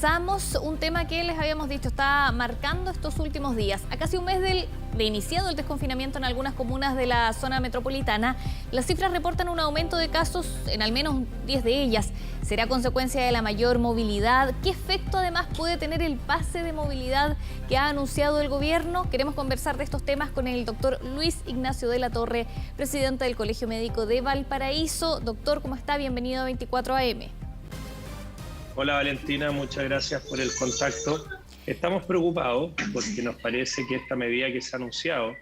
Pasamos un tema que les habíamos dicho está marcando estos últimos días. A casi un mes de iniciado el desconfinamiento en algunas comunas de la zona metropolitana, las cifras reportan un aumento de casos en al menos 10 de ellas. ¿Será consecuencia de la mayor movilidad? ¿Qué efecto además puede tener el pase de movilidad que ha anunciado el gobierno? Queremos conversar de estos temas con el doctor Luis Ignacio de la Torre, presidente del Colegio Médico de Valparaíso. Doctor, ¿cómo está? Bienvenido a 24 AM. Hola Valentina, muchas gracias por el contacto. Estamos preocupados porque nos parece que esta medida que se ha anunciado,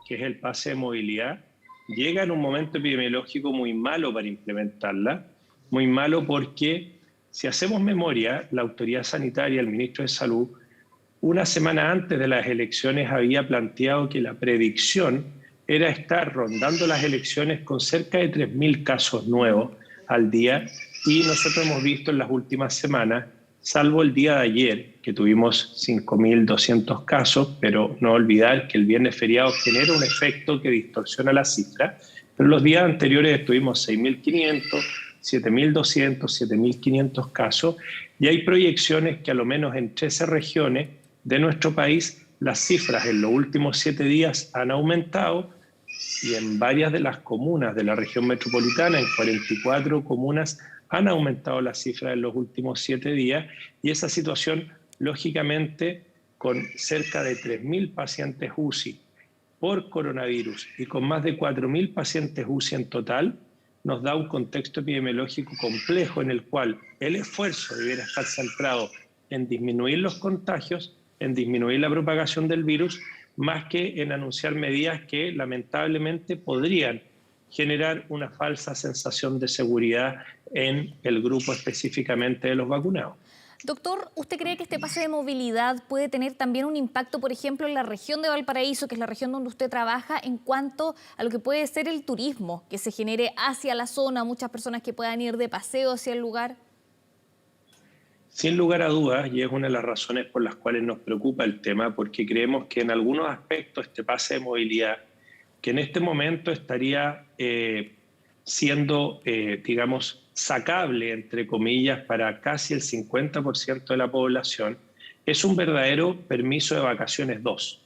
que es el pase de movilidad, llega en un momento epidemiológico muy malo para implementarla, muy malo porque si hacemos memoria, la autoridad sanitaria, el ministro de Salud, una semana antes de las elecciones había planteado que la predicción era estar rondando las elecciones con cerca de 3.000 casos nuevos al día. Y nosotros hemos visto en las últimas semanas, salvo el día de ayer, que tuvimos 5.200 casos, pero no olvidar que el viernes feriado genera un efecto que distorsiona la cifra, pero los días anteriores estuvimos 6.500, 7.200, 7.500 casos, y hay proyecciones que a lo menos en 13 regiones de nuestro país las cifras en los últimos 7 días han aumentado, y en varias de las comunas de la región metropolitana, en 44 comunas, han aumentado las cifras en los últimos 7 días, y esa situación, lógicamente, con cerca de 3.000 pacientes UCI por coronavirus y con más de 4.000 pacientes UCI en total, nos da un contexto epidemiológico complejo en el cual el esfuerzo debiera estar centrado en disminuir los contagios, en disminuir la propagación del virus, más que en anunciar medidas que lamentablemente podrían generar una falsa sensación de seguridad en el grupo específicamente de los vacunados. Doctor, ¿usted cree que este pase de movilidad puede tener también un impacto, por ejemplo, en la región de Valparaíso, que es la región donde usted trabaja, en cuanto a lo que puede ser el turismo que se genere hacia la zona, muchas personas que puedan ir de paseo hacia el lugar? Sin lugar a dudas, y es una de las razones por las cuales nos preocupa el tema, porque creemos que en algunos aspectos este pase de movilidad, que en este momento estaría siendo, digamos, sacable, entre comillas, para casi el 50% de la población, es un verdadero permiso de vacaciones 2,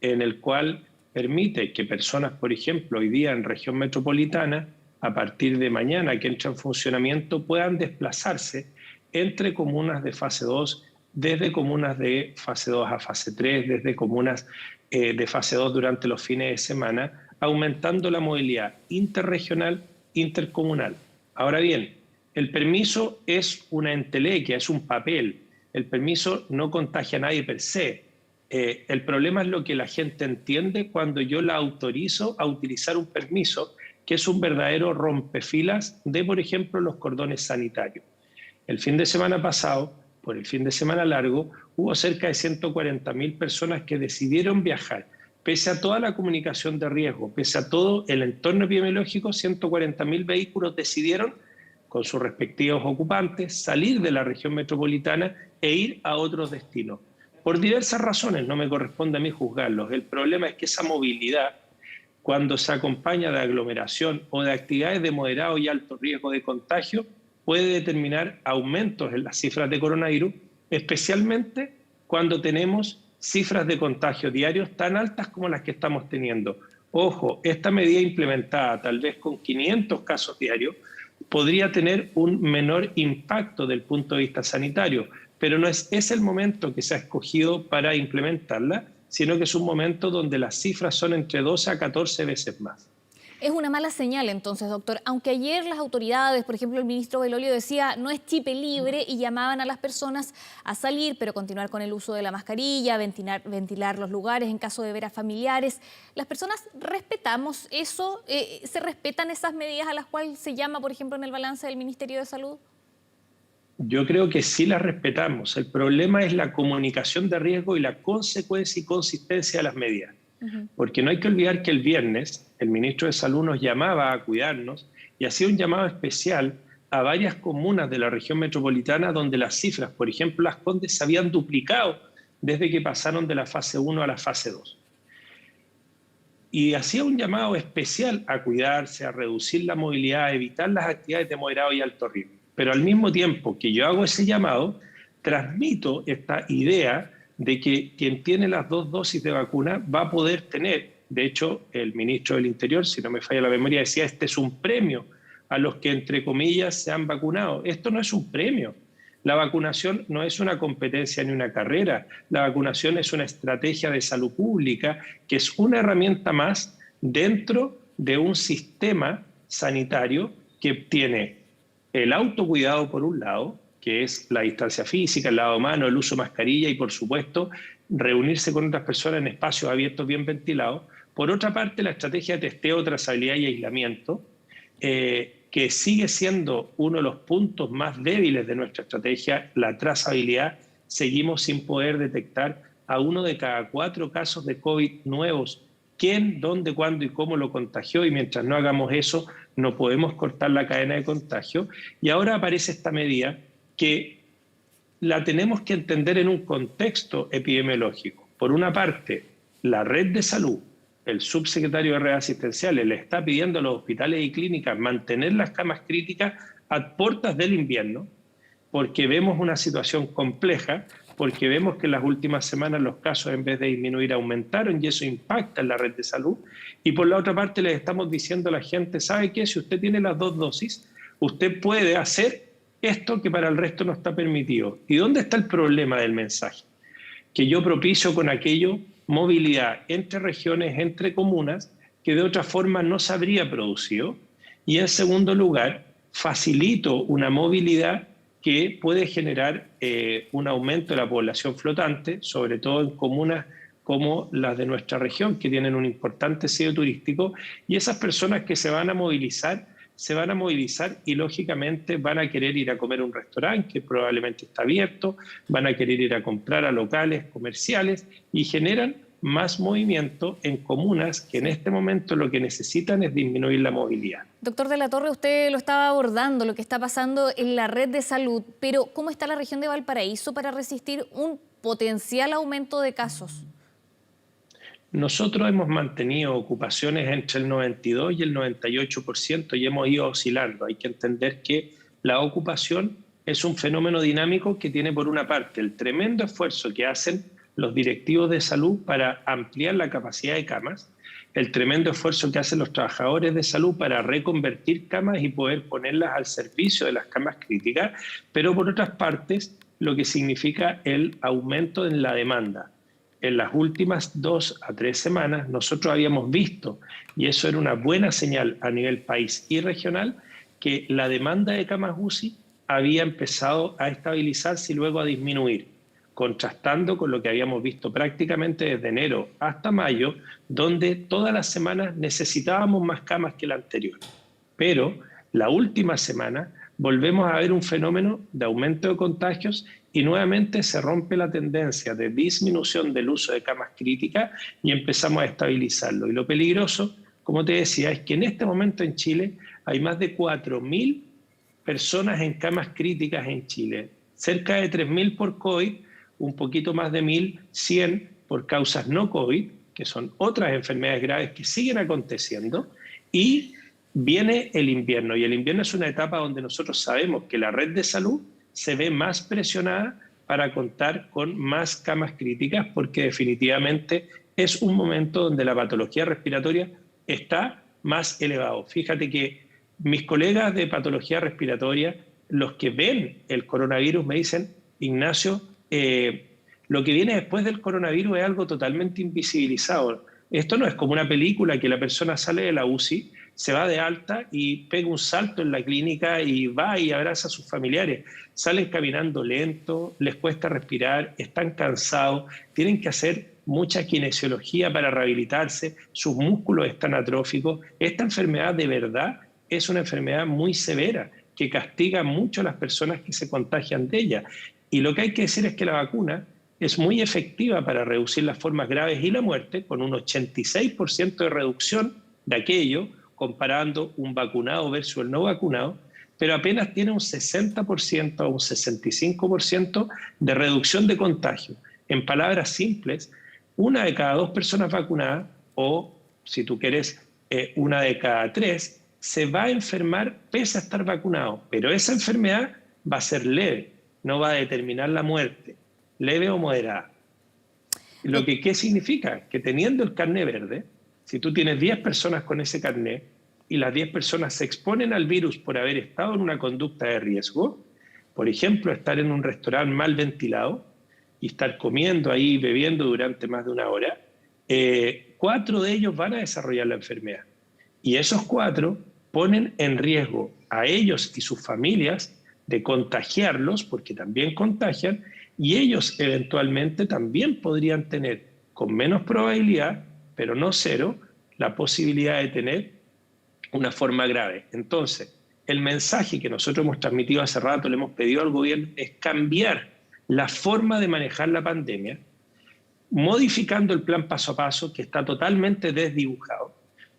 en el cual permite que personas, por ejemplo, hoy día en región metropolitana, a partir de mañana que entra en funcionamiento, puedan desplazarse entre comunas de fase 2, desde comunas de fase 2 a fase 3, desde comunas de fase 2 durante los fines de semana, aumentando la movilidad interregional, intercomunal. Ahora bien, el permiso es una entelequia, es un papel. El permiso no contagia a nadie per se. El problema es lo que la gente entiende cuando yo la autorizo a utilizar un permiso, que es un verdadero rompefilas de, por ejemplo, los cordones sanitarios. El fin de semana pasado, por el fin de semana largo, hubo cerca de 140.000 personas que decidieron viajar. Pese a toda la comunicación de riesgo, pese a todo el entorno epidemiológico, 140.000 vehículos decidieron, con sus respectivos ocupantes, salir de la región metropolitana e ir a otros destinos. Por diversas razones, no me corresponde a mí juzgarlos. El problema es que esa movilidad, cuando se acompaña de aglomeración o de actividades de moderado y alto riesgo de contagio, puede determinar aumentos en las cifras de coronavirus, especialmente cuando tenemos cifras de contagios diarios tan altas como las que estamos teniendo. Ojo, esta medida implementada tal vez con 500 casos diarios podría tener un menor impacto del punto de vista sanitario, pero no es el momento que se ha escogido para implementarla, sino que es un momento donde las cifras son entre 12 a 14 veces más. Es una mala señal entonces, doctor. Aunque ayer las autoridades, por ejemplo el ministro Belolio decía no es chip libre y llamaban a las personas a salir, pero continuar con el uso de la mascarilla, ventilar los lugares en caso de ver a familiares. ¿Las personas respetamos eso? ¿Se respetan esas medidas a las cuales se llama, por ejemplo, en el balance del Ministerio de Salud? Yo creo que sí las respetamos. El problema es la comunicación de riesgo y la consecuencia y consistencia de las medidas. Porque no hay que olvidar que el viernes el ministro de Salud nos llamaba a cuidarnos y hacía un llamado especial a varias comunas de la región metropolitana donde las cifras, por ejemplo, Las Condes, se habían duplicado desde que pasaron de la fase 1 a la fase 2. Y hacía un llamado especial a cuidarse, a reducir la movilidad, a evitar las actividades de moderado y alto riesgo. Pero al mismo tiempo que yo hago ese llamado, transmito esta idea de que quien tiene las 2 dosis de vacuna va a poder tener, de hecho, el ministro del Interior, si no me falla la memoria, decía, este es un premio a los que, entre comillas, se han vacunado. Esto no es un premio. La vacunación no es una competencia ni una carrera. La vacunación es una estrategia de salud pública que es una herramienta más dentro de un sistema sanitario que tiene el autocuidado por un lado, que es la distancia física, el lavado de manos, el uso de mascarilla y, por supuesto, reunirse con otras personas en espacios abiertos bien ventilados. Por otra parte, la estrategia de testeo, trazabilidad y aislamiento, que sigue siendo uno de los puntos más débiles de nuestra estrategia, la trazabilidad. Seguimos sin poder detectar a 1 de cada 4 casos de COVID nuevos. ¿Quién, dónde, cuándo y cómo lo contagió? Y mientras no hagamos eso, no podemos cortar la cadena de contagio. Y ahora aparece esta medida que la tenemos que entender en un contexto epidemiológico. Por una parte, la red de salud, el subsecretario de redes asistenciales, le está pidiendo a los hospitales y clínicas mantener las camas críticas a puertas del invierno, porque vemos una situación compleja, porque vemos que en las últimas semanas los casos, en vez de disminuir, aumentaron y eso impacta en la red de salud. Y por la otra parte les estamos diciendo a la gente, ¿sabe qué? Si usted tiene las 2 dosis, usted puede hacer esto que para el resto no está permitido. ¿Y dónde está el problema del mensaje? Que yo propicio con aquello movilidad entre regiones, entre comunas, que de otra forma no se habría producido. Y en segundo lugar, facilito una movilidad que puede generar un aumento de la población flotante, sobre todo en comunas como las de nuestra región, que tienen un importante sitio turístico, y esas personas que se van a movilizar y lógicamente van a querer ir a comer a un restaurante que probablemente está abierto, van a querer ir a comprar a locales comerciales y generan más movimiento en comunas que en este momento lo que necesitan es disminuir la movilidad. Doctor de la Torre, usted lo estaba abordando, lo que está pasando en la red de salud, pero ¿cómo está la región de Valparaíso para resistir un potencial aumento de casos? Nosotros hemos mantenido ocupaciones entre el 92 y el 98% y hemos ido oscilando. Hay que entender que la ocupación es un fenómeno dinámico que tiene por una parte el tremendo esfuerzo que hacen los directivos de salud para ampliar la capacidad de camas, el tremendo esfuerzo que hacen los trabajadores de salud para reconvertir camas y poder ponerlas al servicio de las camas críticas, pero por otras partes lo que significa el aumento en la demanda. En las últimas 2 a 3 semanas nosotros habíamos visto, y eso era una buena señal a nivel país y regional, que la demanda de camas UCI había empezado a estabilizarse y luego a disminuir, contrastando con lo que habíamos visto prácticamente desde enero hasta mayo, donde todas las semanas necesitábamos más camas que la anterior. Pero la última semana volvemos a ver un fenómeno de aumento de contagios y nuevamente se rompe la tendencia de disminución del uso de camas críticas y empezamos a estabilizarlo. Y lo peligroso, como te decía, es que en este momento en Chile hay más de 4.000 personas en camas críticas en Chile, cerca de 3.000 por COVID, un poquito más de 1.100 por causas no COVID, que son otras enfermedades graves que siguen aconteciendo, y viene el invierno, y el invierno es una etapa donde nosotros sabemos que la red de salud se ve más presionada para contar con más camas críticas, porque definitivamente es un momento donde la patología respiratoria está más elevada. Fíjate que mis colegas de patología respiratoria, los que ven el coronavirus, me dicen, Ignacio, lo que viene después del coronavirus es algo totalmente invisibilizado. Esto no es como una película que la persona sale de la UCI, se va de alta y pega un salto en la clínica y va y abraza a sus familiares. Salen caminando lento, les cuesta respirar, están cansados, tienen que hacer mucha kinesiología para rehabilitarse, sus músculos están atróficos. Esta enfermedad de verdad es una enfermedad muy severa que castiga mucho a las personas que se contagian de ella. Y lo que hay que decir es que la vacuna es muy efectiva para reducir las formas graves y la muerte, con un 86% de reducción de aquello, comparando un vacunado versus el no vacunado, pero apenas tiene un 60% o un 65% de reducción de contagio. En palabras simples, 1 de cada 2 personas vacunadas, o si tú quieres, 1 de cada 3, se va a enfermar pese a estar vacunado, pero esa enfermedad va a ser leve. no va a determinar la muerte, leve o moderada. ¿Qué significa? Que teniendo el carné verde, si tú tienes 10 personas con ese carné y las 10 personas se exponen al virus por haber estado en una conducta de riesgo, por ejemplo, estar en un restaurante mal ventilado y estar comiendo ahí, bebiendo durante más de una hora, 4 de ellos van a desarrollar la enfermedad. Y esos 4 ponen en riesgo a ellos y sus familias de contagiarlos, porque también contagian, y ellos eventualmente también podrían tener, con menos probabilidad, pero no cero, la posibilidad de tener una forma grave. Entonces, el mensaje que nosotros hemos transmitido hace rato, le hemos pedido al gobierno, es cambiar la forma de manejar la pandemia, modificando el plan paso a paso, que está totalmente desdibujado,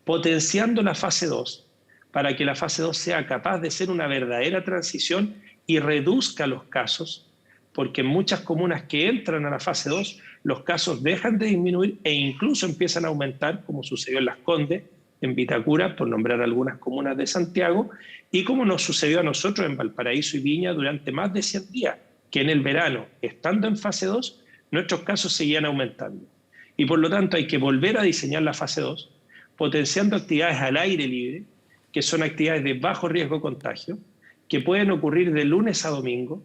potenciando la fase 2, para que la fase 2 sea capaz de ser una verdadera transición y reduzca los casos, porque en muchas comunas que entran a la fase 2, los casos dejan de disminuir e incluso empiezan a aumentar, como sucedió en Las Condes, en Vitacura, por nombrar algunas comunas de Santiago, y como nos sucedió a nosotros en Valparaíso y Viña durante más de 100 días, que en el verano, estando en fase 2, nuestros casos seguían aumentando. Y por lo tanto hay que volver a diseñar la fase 2, potenciando actividades al aire libre, que son actividades de bajo riesgo de contagio, que pueden ocurrir de lunes a domingo.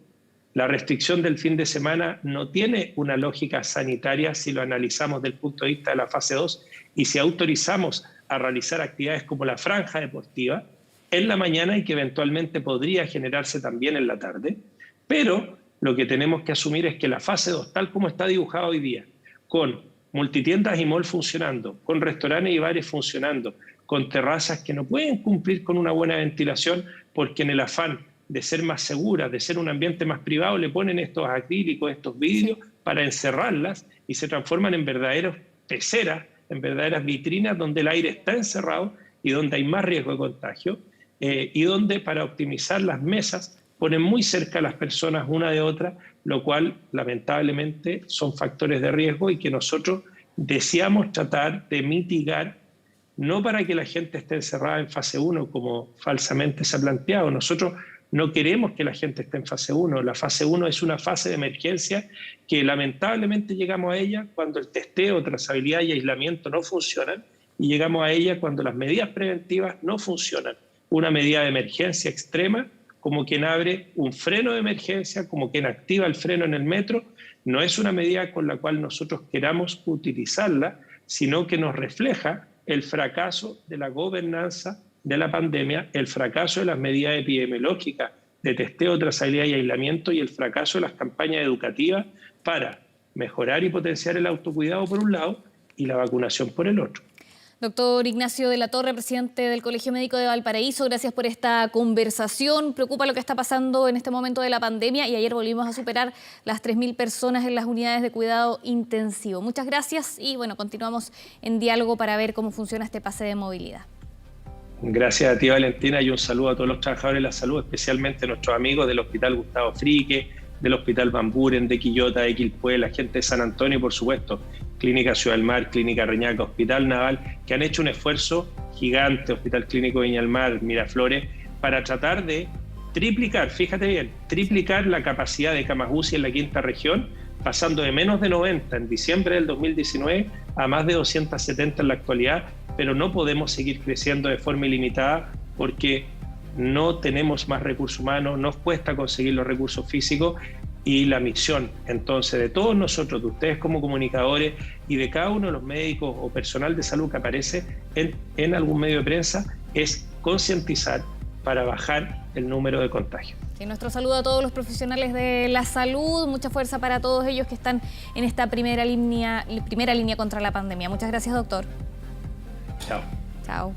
La restricción del fin de semana no tiene una lógica sanitaria si lo analizamos desde el punto de vista de la fase 2 y si autorizamos a realizar actividades como la franja deportiva en la mañana y que eventualmente podría generarse también en la tarde. Pero lo que tenemos que asumir es que la fase 2, tal como está dibujada hoy día, con multitiendas y mall funcionando, con restaurantes y bares funcionando, con terrazas que no pueden cumplir con una buena ventilación porque en el afán de ser más seguras, de ser un ambiente más privado, le ponen estos acrílicos, estos vidrios para encerrarlas y se transforman en verdaderas peceras, en verdaderas vitrinas donde el aire está encerrado y donde hay más riesgo de contagio y donde para optimizar las mesas ponen muy cerca a las personas una de otra, lo cual lamentablemente son factores de riesgo y que nosotros deseamos tratar de mitigar, no para que la gente esté encerrada en fase 1 como falsamente se ha planteado. Nosotros no queremos que la gente esté en fase 1. La fase 1 es una fase de emergencia que lamentablemente llegamos a ella cuando el testeo, trazabilidad y aislamiento no funcionan y llegamos a ella cuando las medidas preventivas no funcionan. Una medida de emergencia extrema, como quien abre un freno de emergencia, como quien activa el freno en el metro, no es una medida con la cual nosotros queramos utilizarla, sino que nos refleja el fracaso de la gobernanza de la pandemia, el fracaso de las medidas epidemiológicas de testeo, trazabilidad y aislamiento y el fracaso de las campañas educativas para mejorar y potenciar el autocuidado por un lado y la vacunación por el otro. Doctor Ignacio de la Torre, presidente del Colegio Médico de Valparaíso, gracias por esta conversación. Preocupa lo que está pasando en este momento de la pandemia y ayer volvimos a superar las 3.000 personas en las unidades de cuidado intensivo. Muchas gracias y bueno, continuamos en diálogo para ver cómo funciona este pase de movilidad. Gracias a ti, Valentina, y un saludo a todos los trabajadores de la salud, especialmente a nuestros amigos del Hospital Gustavo Frique, del Hospital Van Buren, de Quillota, de Quilpué, la gente de San Antonio y por supuesto Clínica Ciudad del Mar, Clínica Reñaca, Hospital Naval, que han hecho un esfuerzo gigante, Hospital Clínico Viña del Mar, Miraflores, para tratar de triplicar, fíjate bien, triplicar la capacidad de camas UCI en la quinta región, pasando de menos de 90 en diciembre del 2019 a más de 270 en la actualidad, pero no podemos seguir creciendo de forma ilimitada porque no tenemos más recursos humanos, nos cuesta conseguir los recursos físicos y la misión entonces de todos nosotros, de ustedes como comunicadores y de cada uno de los médicos o personal de salud que aparece en algún medio de prensa es concientizar para bajar el número de contagios. Y nuestro saludo a todos los profesionales de la salud, mucha fuerza para todos ellos que están en esta primera línea contra la pandemia. Muchas gracias, doctor. Chao. Chao.